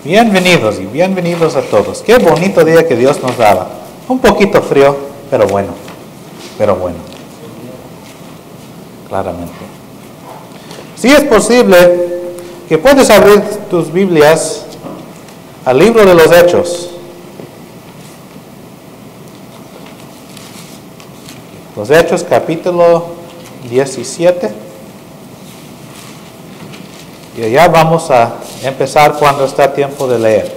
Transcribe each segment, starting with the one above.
Bienvenidos y bienvenidos a todos. Qué bonito día que Dios nos daba. Un poquito frío, pero bueno. Claramente. Si es posible que puedes abrir tus Biblias al libro de los Hechos. Los Hechos capítulo 17. Y allá vamos a empezar cuando está tiempo de leer.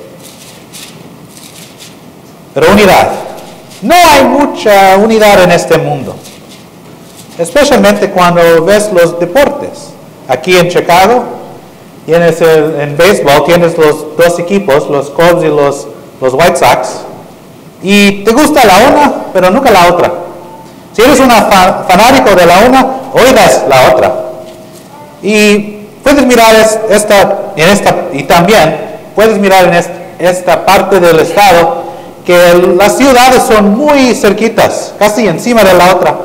Pero unidad. No hay mucha unidad en este mundo. Especialmente cuando ves los deportes. Aquí en Chicago, en béisbol tienes los dos equipos, los Cubs y los White Sox. Y te gusta la una, pero nunca la otra. Si eres un fanático de la una, oirás la otra. Y puedes mirar y también puedes mirar en esta parte del estado que las ciudades son muy cerquitas, casi encima de la otra,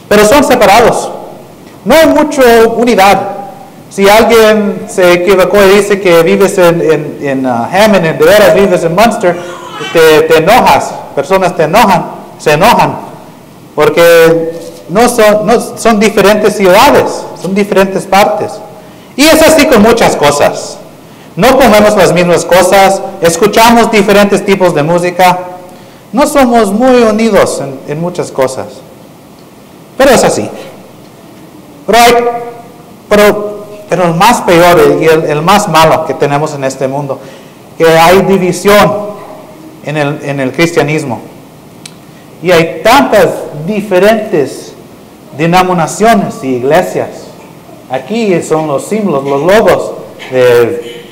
pero son separados. No hay mucha unidad. Si alguien se equivocó y dice que vives en Hammond, de veras vives en Munster, te enojas, personas se enojan, porque no son diferentes ciudades, son diferentes partes. Y es así con muchas cosas. No comemos las mismas cosas, escuchamos diferentes tipos de música, no somos muy unidos en muchas cosas. Pero es así. Pero el más peor y el más malo que tenemos en este mundo, que hay división en el cristianismo. Y hay tantas diferentes denominaciones y iglesias. Aquí son los símbolos, los logos de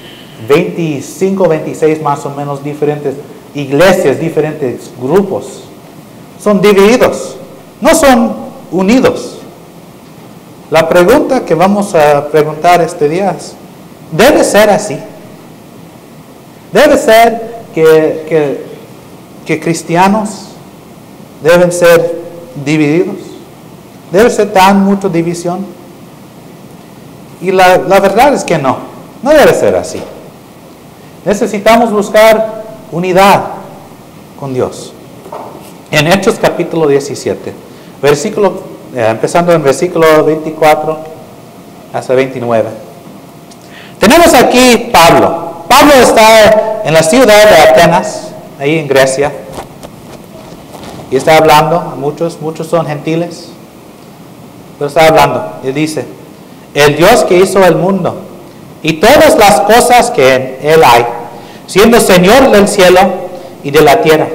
25, 26 más o menos diferentes iglesias, diferentes grupos. Son divididos, no son unidos. La pregunta que vamos a preguntar este día es, ¿debe ser así? ¿Debe ser que cristianos deben ser divididos? ¿Debe ser tan mucha división? Y la verdad es que no debe ser así. Necesitamos buscar unidad con Dios. En Hechos capítulo 17, empezando en versículo 24 hasta 29. Tenemos aquí Pablo. Pablo está en la ciudad de Atenas, ahí en Grecia, y está hablando a muchos son gentiles, pero está hablando, y dice: el Dios que hizo el mundo y todas las cosas que en él hay, siendo Señor del cielo y de la tierra,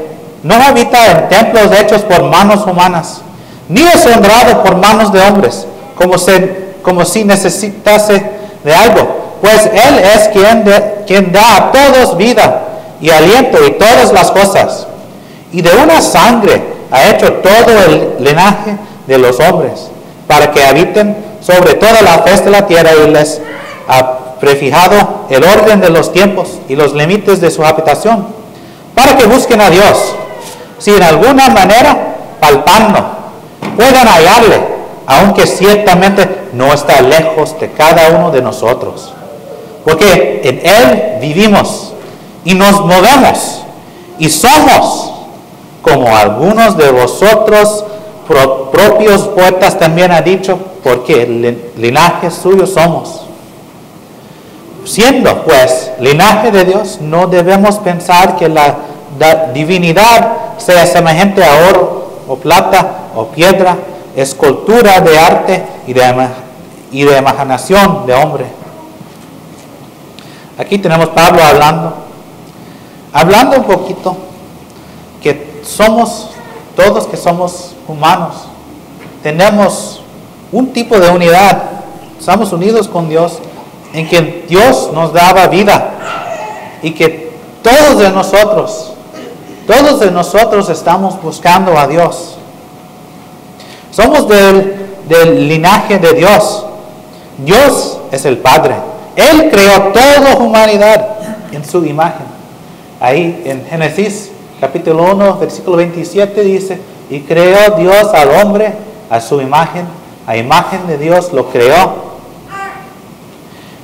no habita en templos hechos por manos humanas, ni es honrado por manos de hombres, como si necesitase de algo, pues Él es quien da a todos vida y aliento y todas las cosas, y de una sangre ha hecho todo el linaje de los hombres, para que habiten sobre toda la faz de la tierra, y les ha prefijado el orden de los tiempos y los límites de su habitación, para que busquen a Dios, si en alguna manera, palpando, puedan hallarle, aunque ciertamente no está lejos de cada uno de nosotros, porque en Él vivimos y nos movemos y somos, como algunos de vosotros propios poetas también han dicho, porque el linaje suyo somos. Siendo pues linaje de Dios, no debemos pensar que la divinidad sea semejante a oro o plata o piedra, escultura de arte y de imaginación de hombre. Aquí tenemos Pablo hablando un poquito que todos que somos humanos, tenemos un tipo de unidad, estamos unidos con Dios, en que Dios nos daba vida, y que todos de nosotros estamos buscando a Dios. Somos del linaje de Dios. Dios es el Padre. Él creó toda humanidad en su imagen. Ahí en Génesis capítulo 1, versículo 27 dice: y creó Dios al hombre a su imagen, a imagen de Dios lo creó.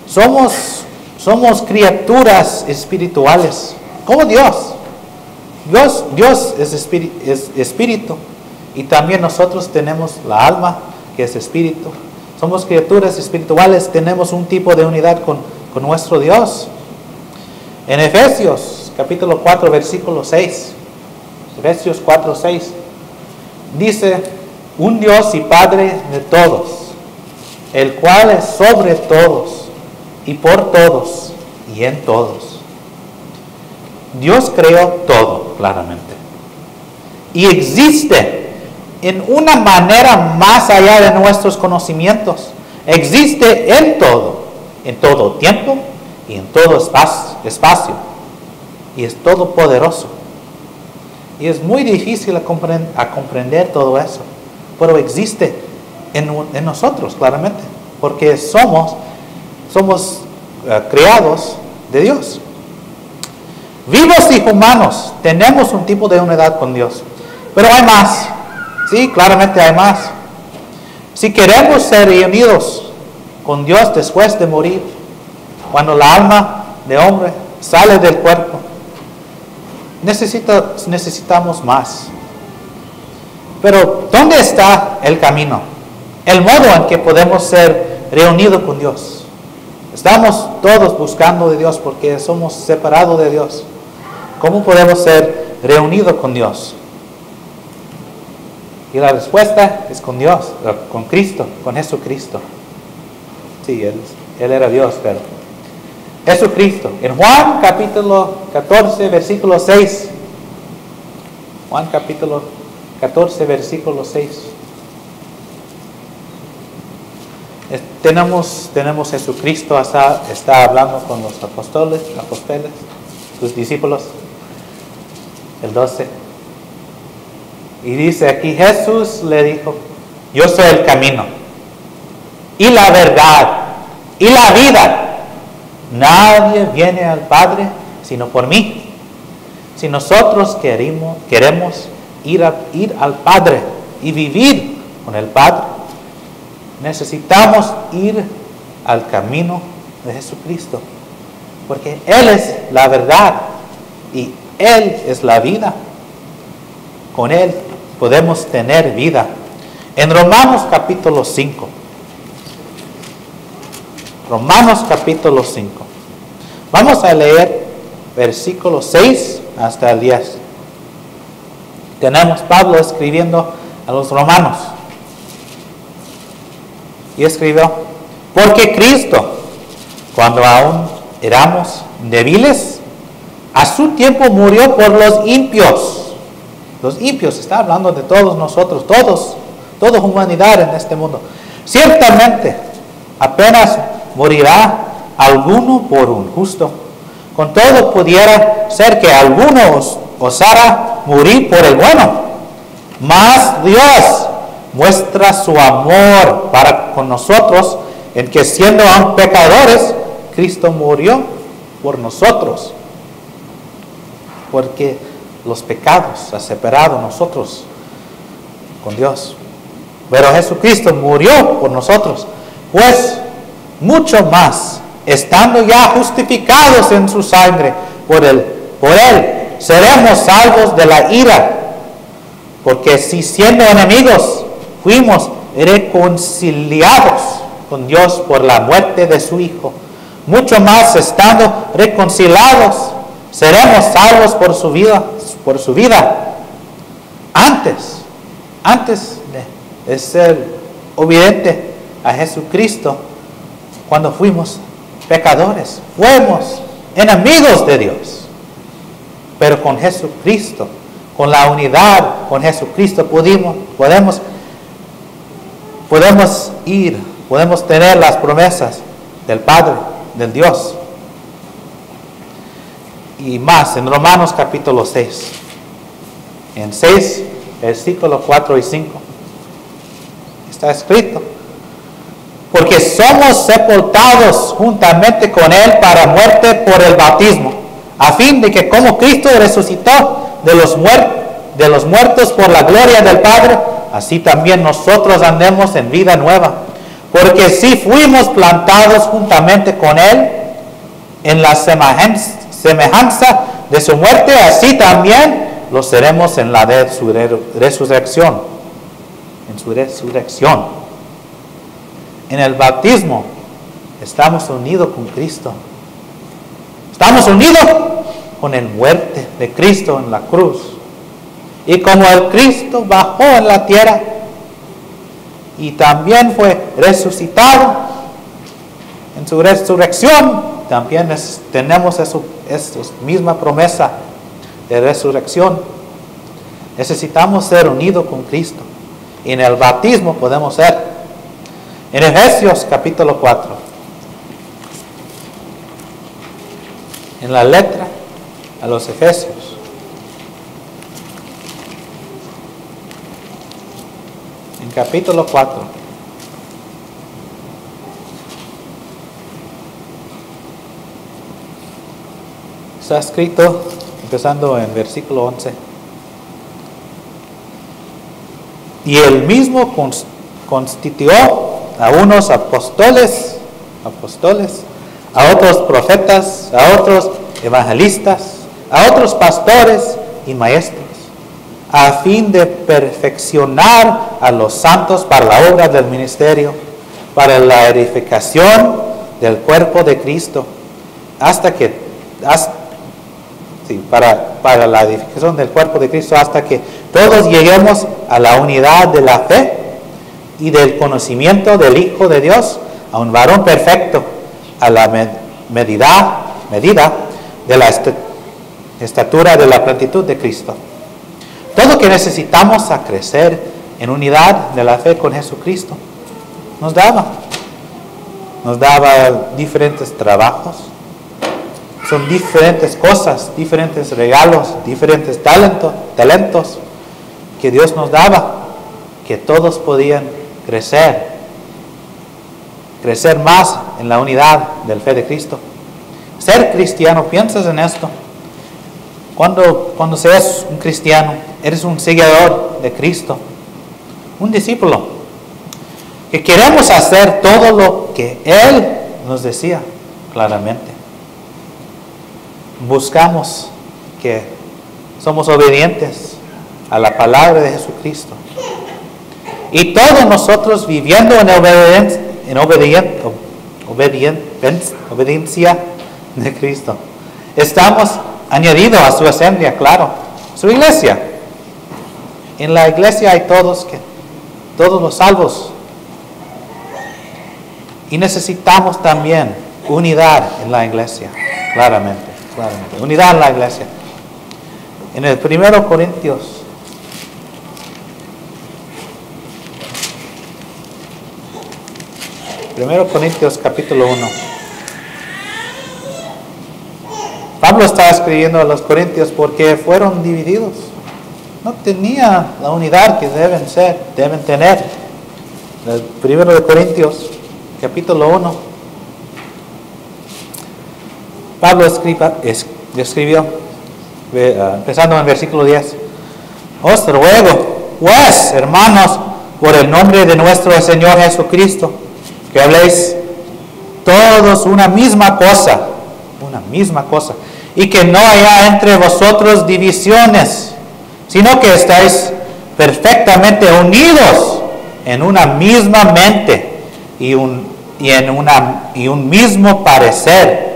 Somos Somos criaturas espirituales, como Dios. Dios es espíritu, y también nosotros tenemos la alma, que es espíritu. Somos criaturas espirituales, tenemos un tipo de unidad con nuestro Dios. En Efesios capítulo 4, versículo 6, Efesios 4, 6, dice: un Dios y Padre de todos, el cual es sobre todos, y por todos, y en todos. Dios creó todo, claramente, y existe en una manera más allá de nuestros conocimientos. Existe en todo tiempo y en todo espacio, y es todopoderoso. Y es muy difícil a comprender todo eso, pero existe en nosotros, claramente, porque somos creados de Dios. Vivos y humanos, tenemos un tipo de unidad con Dios, pero hay más. Sí, claramente hay más. Si queremos ser reunidos con Dios después de morir, cuando la alma de hombre sale del cuerpo, necesitamos más. Pero ¿dónde está el camino? El modo en que podemos ser reunidos con Dios. Estamos todos buscando de Dios porque somos separados de Dios. ¿Cómo podemos ser reunidos con Dios? Y la respuesta es con Dios, con Cristo, con Jesucristo. Sí, Él era Dios, pero Jesucristo. En Juan capítulo 14, versículo 6. Juan capítulo 14, versículo 6. Tenemos Jesucristo, está hablando con los apóstoles, sus discípulos. El 12. Y dice aquí: Jesús le dijo: yo soy el camino y la verdad y la vida. Nadie viene al Padre sino por mí. Si nosotros queremos ir al Padre y vivir con el Padre, necesitamos ir al camino de Jesucristo, porque Él es la verdad y Él es la vida. Con Él podemos tener vida. En Romanos capítulo 5. Romanos capítulo 5. Vamos a leer versículos 6 hasta el 10. Tenemos Pablo escribiendo a los romanos. Y escribió: porque Cristo, cuando aún éramos débiles, a su tiempo murió por los impios. Los impios, está hablando de todos nosotros, toda humanidad en este mundo. Ciertamente, apenas morirá alguno por un justo. Con todo pudiera ser que alguno osara morir por el bueno. Mas Dios muestra su amor para con nosotros, en que siendo aún pecadores, Cristo murió por nosotros. Porque los pecados han separado nosotros con Dios. Pero Jesucristo murió por nosotros, pues mucho más, estando ya justificados en su sangre, por él seremos salvos de la ira. Porque si siendo enemigos fuimos reconciliados con Dios por la muerte de su Hijo, mucho más, estando reconciliados, seremos salvos por su vida. Antes de ser obediente a Jesucristo, cuando fuimos pecadores, fuimos enemigos de Dios. Pero con Jesucristo, con la unidad con Jesucristo, podemos tener las promesas del Padre, del Dios. Y más, en Romanos capítulo 6, en 6, versículos 4 y 5, está escrito: porque somos sepultados juntamente con Él para muerte por el bautismo, a fin de que como Cristo resucitó de los muertos por la gloria del Padre, así también nosotros andemos en vida nueva. Porque si fuimos plantados juntamente con Él en la semejanza de su muerte, así también lo seremos en la de su resurrección. En su resurrección. En el bautismo estamos unidos con Cristo. Estamos unidos con la muerte de Cristo en la cruz. Y como el Cristo bajó en la tierra y también fue resucitado en su resurrección, también tenemos esa misma promesa de resurrección. Necesitamos ser unidos con Cristo. Y en el bautismo podemos ser. En Efesios capítulo 4. En la letra a los Efesios. En capítulo 4. Está escrito, empezando en versículo 11. Y él mismo constituyó a unos apóstoles, a otros profetas, a otros evangelistas, a otros pastores y maestros, a fin de perfeccionar a los santos para la obra del ministerio, para la edificación del cuerpo de Cristo, para la edificación del cuerpo de Cristo, hasta que todos lleguemos a la unidad de la fe y del conocimiento del Hijo de Dios, a un varón perfecto, a la medida de la estatura de la plenitud de Cristo. Todo lo que necesitamos a crecer en unidad de la fe con Jesucristo nos daba diferentes trabajos. Son diferentes cosas, diferentes regalos, diferentes talentos que Dios nos daba, que todos podían crecer más en la unidad de la fe de Cristo. Ser cristiano, piensas en esto. Cuando seas un cristiano, eres un seguidor de Cristo, un discípulo, que queremos hacer todo lo que Él nos decía claramente. Buscamos que somos obedientes a la palabra de Jesucristo. Y todos nosotros viviendo en obediencia de Cristo. Estamos añadidos a su asamblea, claro, su iglesia. En la iglesia hay todos los salvos. Y necesitamos también unidad en la iglesia, claramente. Unidad en la iglesia. En el 1 Corintios 1 Corintios capítulo 1. Pablo está escribiendo a los corintios porque fueron divididos. No tenía la unidad que deben tener. El 1 Corintios capítulo 1. Pablo escribió, empezando en el versículo 10. Os ruego, pues, hermanos, por el nombre de nuestro Señor Jesucristo, que habléis todos una misma cosa, y que no haya entre vosotros divisiones, sino que estáis perfectamente unidos en una misma mente y un mismo parecer.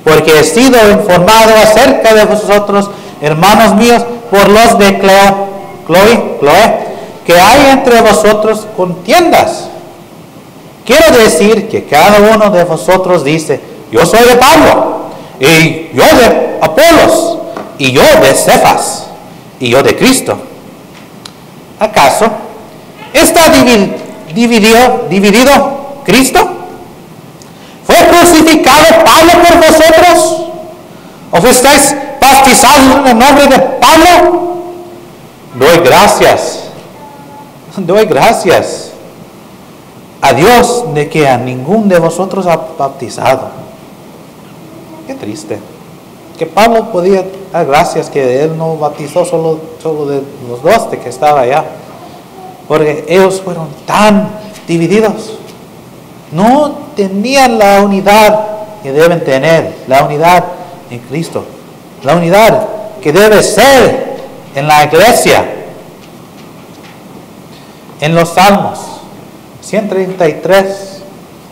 Porque he sido informado acerca de vosotros, hermanos míos, por los de Cloé, que hay entre vosotros contiendas. Quiero decir que cada uno de vosotros dice: yo soy de Pablo, y yo de Apolos, y yo de Cefas, y yo de Cristo. ¿Acaso está dividido Cristo? ¿Fue crucificado Pablo por vosotros? ¿O fuisteis bautizados en el nombre de Pablo? Doy gracias a Dios de que a ninguno de vosotros ha bautizado. Qué triste. Que Pablo podía dar gracias que él no bautizó solo de los dos de que estaba allá. Porque ellos fueron tan divididos. No tenían la unidad que deben tener, la unidad en Cristo, la unidad que debe ser en la iglesia. En los Salmos 133,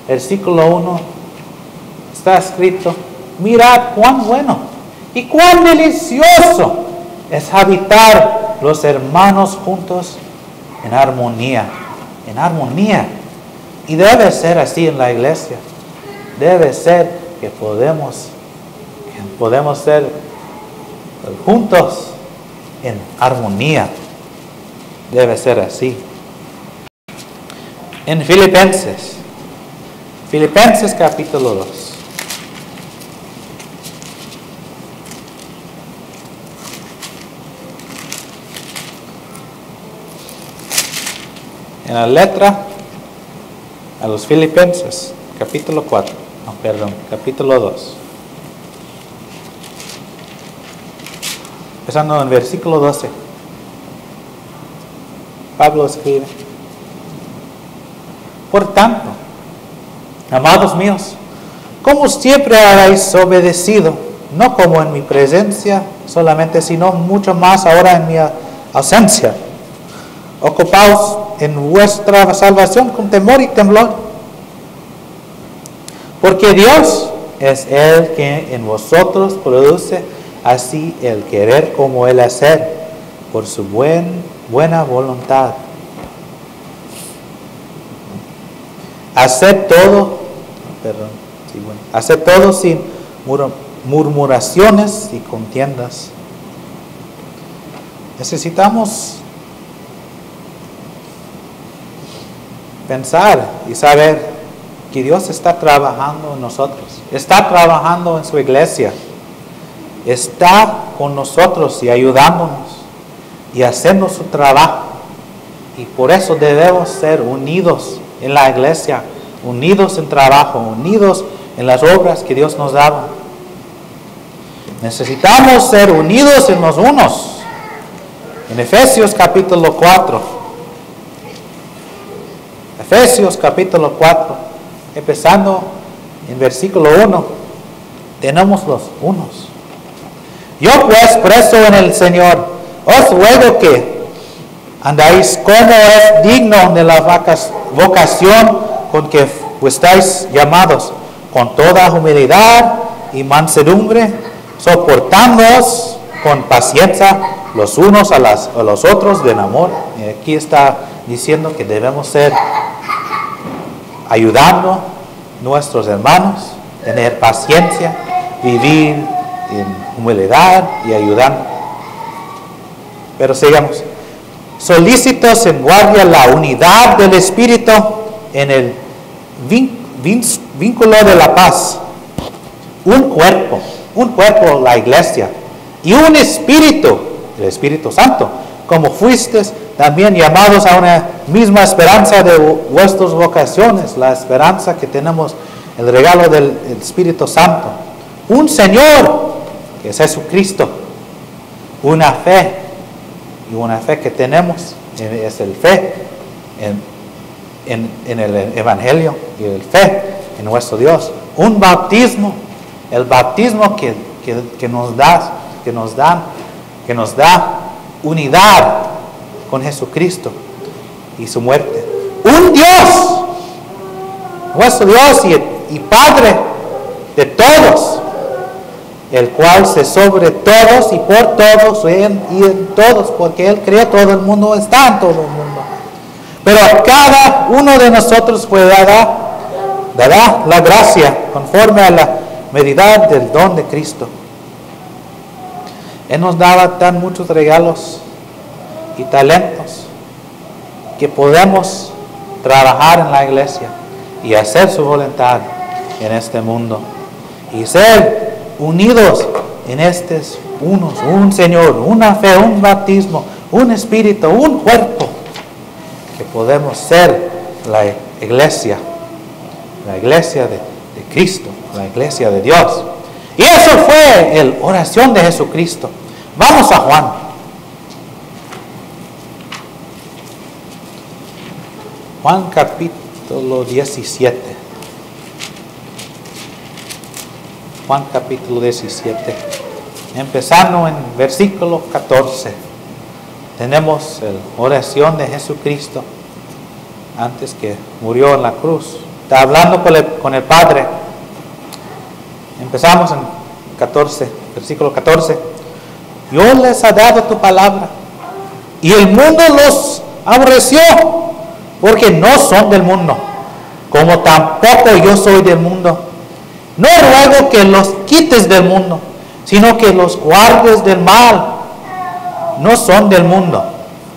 versículo 1, está escrito: mirad cuán bueno y cuán delicioso es habitar los hermanos juntos en armonía, en armonía. Y debe ser así en la iglesia. Debe ser que podemos ser juntos en armonía. Debe ser así. En Filipenses capítulo 2. En la letra a los Filipenses, capítulo 2. Empezando en versículo 12. Pablo escribe: por tanto, amados míos, como siempre habéis obedecido, no como en mi presencia solamente, sino mucho más ahora en mi ausencia, ocupaos en vuestra salvación con temor y temblor, porque Dios es el que en vosotros produce así el querer como el hacer, por su buena voluntad. Haced todo sin murmuraciones y contiendas. Necesitamos pensar y saber que Dios está trabajando en nosotros, está trabajando en su iglesia, está con nosotros y ayudándonos y haciendo su trabajo. Y por eso debemos ser unidos en la iglesia, unidos en trabajo, unidos en las obras que Dios nos da. Necesitamos ser unidos en los unos. En Efesios capítulo 4. Efesios capítulo 4, empezando en versículo 1, tenemos los unos. Yo pues, preso en el Señor, os ruego que andáis como es digno de la vocación con que estáis llamados, con toda humildad y mansedumbre, soportándoos con paciencia los unos a los otros en amor. Y aquí está diciendo que debemos ser ayudando a nuestros hermanos, tener paciencia, vivir en humildad y ayudando. Pero sigamos. Solícitos en guardia la unidad del Espíritu en el vínculo de la paz. Un cuerpo la iglesia, y un espíritu, el Espíritu Santo, como fuisteis también llamados a una misma esperanza de vuestras vocaciones, la esperanza que tenemos, el regalo del Espíritu Santo. Un Señor, que es Jesucristo. Una fe, y una fe que tenemos es el fe en el Evangelio y el fe en nuestro Dios. Un bautismo, el bautismo que nos da unidad con Jesucristo y su muerte. Un Dios, nuestro Dios y Padre de todos, el cual se sobre todos y por todos y en todos, porque Él creó todo el mundo, está en todo el mundo. Pero a cada uno de nosotros fue dará la gracia conforme a la medida del don de Cristo. Él nos daba tan muchos regalos y talentos que podemos trabajar en la iglesia y hacer su voluntad en este mundo y ser unidos en estos unos, un Señor, una fe, un bautismo, un espíritu, un cuerpo, que podemos ser la iglesia de Cristo, la iglesia de Dios. Y eso fue la oración de Jesucristo. Vamos a Juan. Juan capítulo 17. Juan capítulo 17. Empezando en versículo 14. Tenemos la oración de Jesucristo antes que murió en la cruz. Está hablando con el Padre. Empezamos en 14, versículo 14. Yo les he dado tu palabra y el mundo los aborreció porque no son del mundo, como tampoco yo soy del mundo. No ruego que los quites del mundo, sino que los guardes del mal. No son del mundo,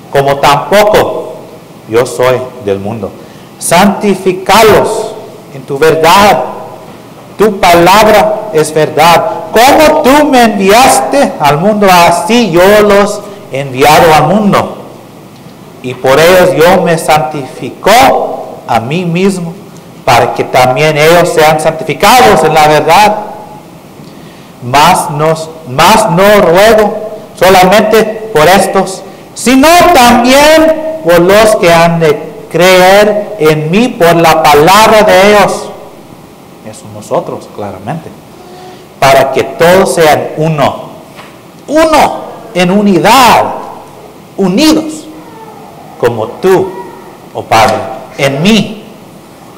como tampoco yo soy del mundo. Santificalos en tu verdad. Tu palabra es verdad. Como tú me enviaste al mundo, así yo los he enviado al mundo. Y por ellos yo me santificó a mí mismo, para que también ellos sean santificados en la verdad. Mas no ruego solamente por estos, sino también por los que han de creer en mí por la palabra de ellos. Eso nosotros, claramente. Para que todos sean uno, en unidad, unidos, como tú, oh Padre, en mí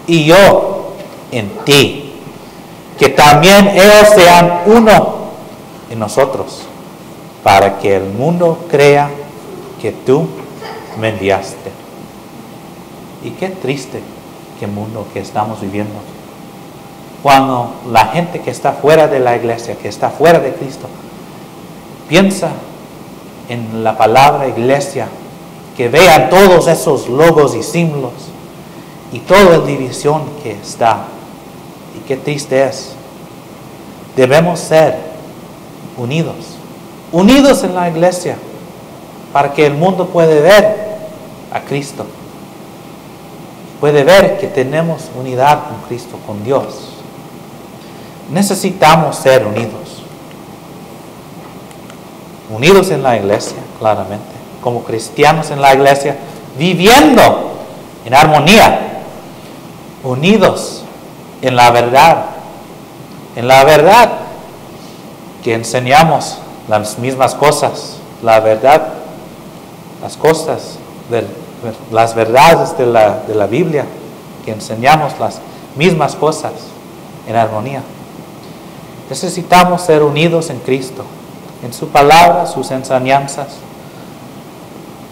y yo en ti. Que también ellos sean uno en nosotros, para que el mundo crea que tú me enviaste. Y qué triste que mundo que estamos viviendo. Cuando la gente que está fuera de la iglesia, que está fuera de Cristo, piensa en la palabra iglesia, que vean todos esos logos y símbolos y toda la división que está. Y qué triste es. Debemos ser unidos en la iglesia, para que el mundo pueda ver a Cristo. Puede ver que tenemos unidad con Cristo, con Dios. Necesitamos ser unidos en la iglesia, claramente, como cristianos en la iglesia, viviendo en armonía, unidos en la verdad que enseñamos las mismas cosas, la verdad, las verdades de la Biblia, que enseñamos las mismas cosas en armonía. Necesitamos ser unidos en Cristo, en su palabra, sus enseñanzas,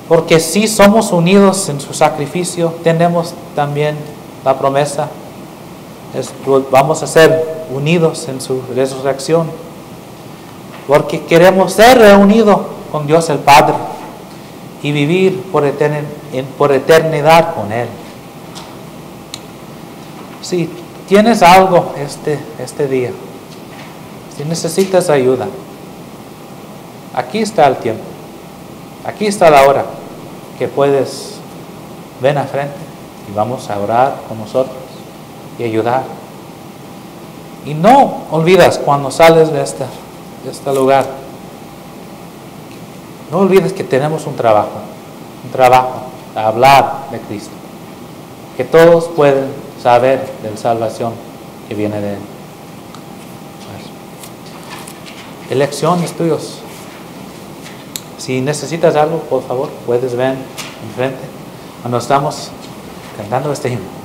porque si somos unidos en su sacrificio, tenemos también la promesa, vamos a ser unidos en su resurrección, porque queremos ser reunidos con Dios el Padre y vivir por eternidad con Él. Si tienes algo este día, si necesitas ayuda, aquí está el tiempo, aquí está la hora que puedes ven a frente y vamos a orar con nosotros y ayudar. Y no olvides cuando sales de este lugar, no olvides que tenemos un trabajo a hablar de Cristo, que todos pueden saber de la salvación que viene de Él. Elecciones tuyos. Si necesitas algo, por favor, puedes ven enfrente cuando estamos cantando este himno.